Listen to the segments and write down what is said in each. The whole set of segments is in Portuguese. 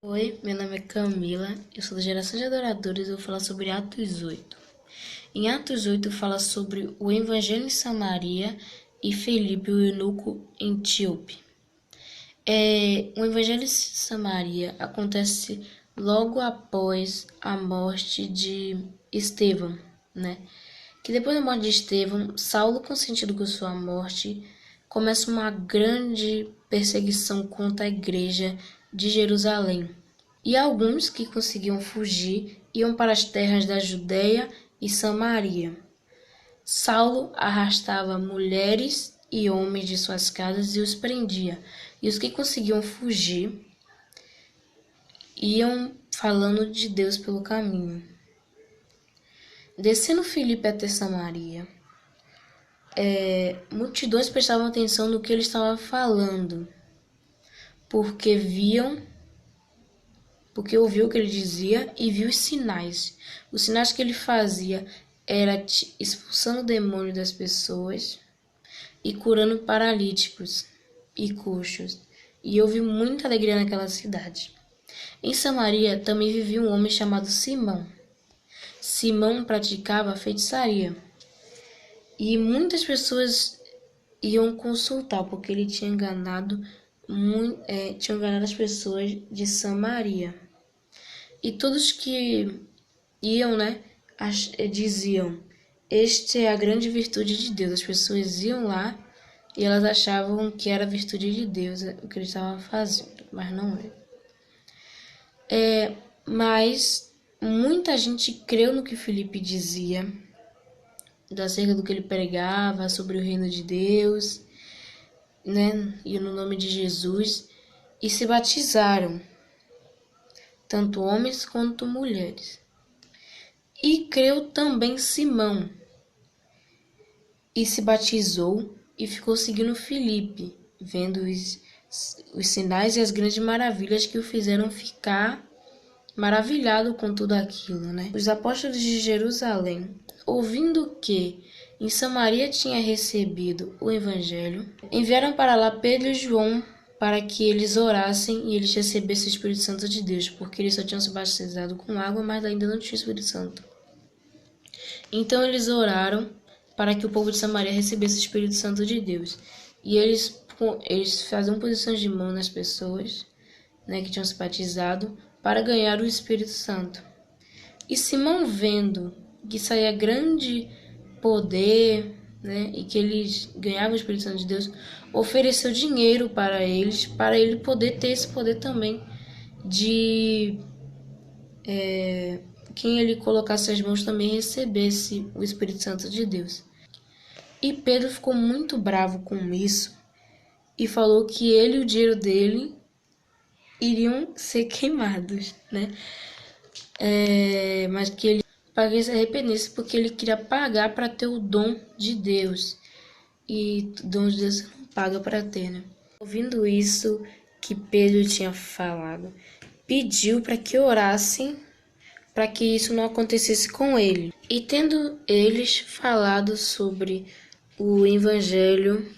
Oi, meu nome é Camila, eu sou da Geração de Adoradores e vou falar sobre Atos 8. Em Atos 8 fala sobre o Evangelho em Samaria e Felipe, o eunuco etíope. O Evangelho em Samaria acontece logo após a morte de Estevão, né? Que depois da morte de Estevão, Saulo, consentido com sua morte, começa uma grande perseguição contra a igreja de Jerusalém. E alguns que conseguiam fugir iam para as terras da Judéia e Samaria. Saulo arrastava mulheres e homens de suas casas e os prendia. E os que conseguiam fugir iam falando de Deus pelo caminho. Descendo Filipe até Samaria, multidões prestavam atenção no que ele estava falando, porque ouviu o que ele dizia e viu os sinais. Os sinais que ele fazia era expulsando o demônio das pessoas e curando paralíticos e coxos. E houve muita alegria naquela cidade. Em Samaria também vivia um homem chamado Simão. Simão praticava feitiçaria. E muitas pessoas iam consultar, porque ele tinha enganado as pessoas de Samaria. E todos que iam, diziam: "Esta é a grande virtude de Deus." As pessoas iam lá e elas achavam que era a virtude de Deus o que ele estava fazendo, mas não é. Mas muita gente creu no que Filipe dizia, acerca do que ele pregava, sobre o reino de Deus, né? E no nome de Jesus, e se batizaram, tanto homens quanto mulheres. E creu também Simão, e se batizou e ficou seguindo Filipe, vendo os sinais e as grandes maravilhas que o fizeram ficar maravilhado com tudo aquilo, né? Os apóstolos de Jerusalém, ouvindo que em Samaria tinha recebido o evangelho, enviaram para lá Pedro e João para que eles orassem e eles recebessem o Espírito Santo de Deus, porque eles só tinham se batizado com água, mas ainda não tinha o Espírito Santo. Então eles oraram para que o povo de Samaria recebesse o Espírito Santo de Deus. E eles faziam posições de mão nas pessoas, né, que tinham se batizado, para ganhar o Espírito Santo. E Simão, vendo que saía grande poder, né, e que eles ganhavam o Espírito Santo de Deus, ofereceu dinheiro para eles, para ele poder ter esse poder também de quem ele colocasse as mãos também recebesse o Espírito Santo de Deus. E Pedro ficou muito bravo com isso e falou que ele e o dinheiro dele iriam ser queimados, né? Mas que ele pagasse se arrependesse, porque ele queria pagar para ter o dom de Deus. E o dom de Deus não paga para ter, né? Ouvindo isso que Pedro tinha falado, pediu para que orassem para que isso não acontecesse com ele. E tendo eles falado sobre o evangelho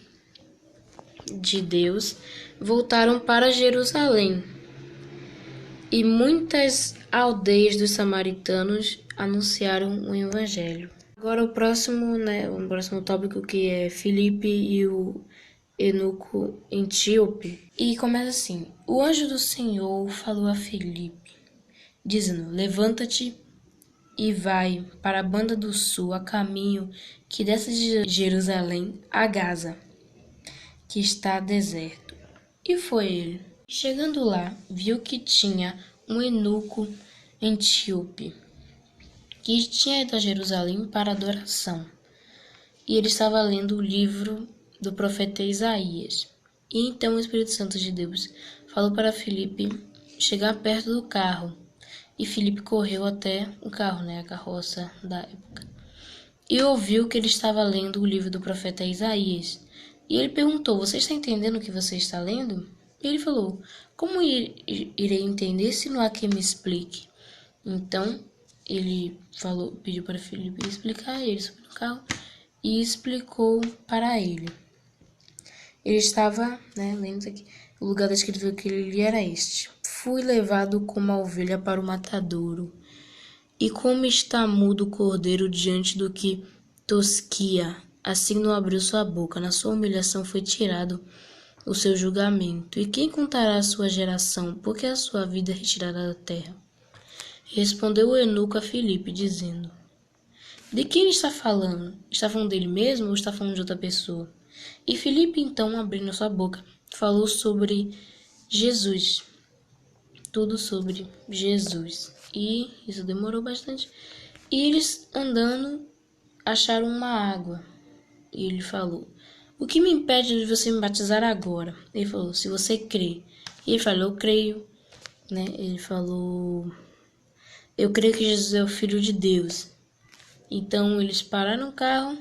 de Deus, voltaram para Jerusalém. E muitas aldeias dos samaritanos anunciaram o evangelho. Agora o próximo tópico, que é Filipe e o eunuco etíope. E começa assim: o anjo do Senhor falou a Filipe, dizendo: levanta-te e vai para a banda do sul, a caminho que desce de Jerusalém a Gaza, que está deserto. E foi ele. Chegando lá, viu que tinha um eunuco etíope, que tinha ido a Jerusalém para adoração. E ele estava lendo o livro do profeta Isaías. E então o Espírito Santo de Deus falou para Filipe chegar perto do carro. E Filipe correu até o carro, a carroça da época. E ouviu que ele estava lendo o livro do profeta Isaías. E ele perguntou: você está entendendo o que você está lendo? E ele falou: como irei entender se não há quem me explique? Então ele pediu para Filipe explicar. Ele subiu no carro e explicou para ele. Ele estava lendo isso aqui. O lugar descrito aquele era este: Fui levado como a ovelha para o matadouro, e como está mudo o cordeiro diante do que tosquia, assim não abriu sua boca. Na sua humilhação foi tirado o seu julgamento. E quem contará a sua geração? Porque a sua vida é retirada da terra. Respondeu o eunuco a Filipe, dizendo: De quem está falando? Está falando dele mesmo ou está falando de outra pessoa? E Filipe, então, abrindo sua boca, falou sobre Jesus. Tudo sobre Jesus. E isso demorou bastante. E eles andando acharam uma água. E ele falou: O que me impede de você me batizar agora? Ele falou: Se você crê. E ele falou: Eu creio. Né? Ele falou: Eu creio que Jesus é o Filho de Deus. Então eles pararam o carro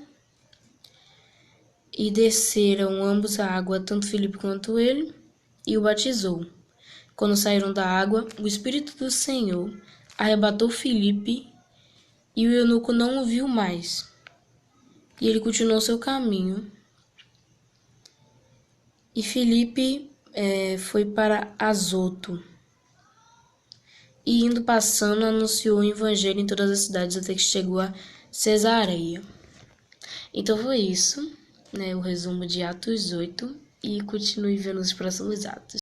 e desceram ambos a água, tanto Filipe quanto ele, e o batizou. Quando saíram da água, o Espírito do Senhor arrebatou Filipe e o eunuco não o viu mais. E ele continuou seu caminho. E Filipe foi para Azoto. E indo passando, anunciou o evangelho em todas as cidades até que chegou a Cesareia. Então foi isso, né, o resumo de Atos 8. E continue vendo os próximos atos.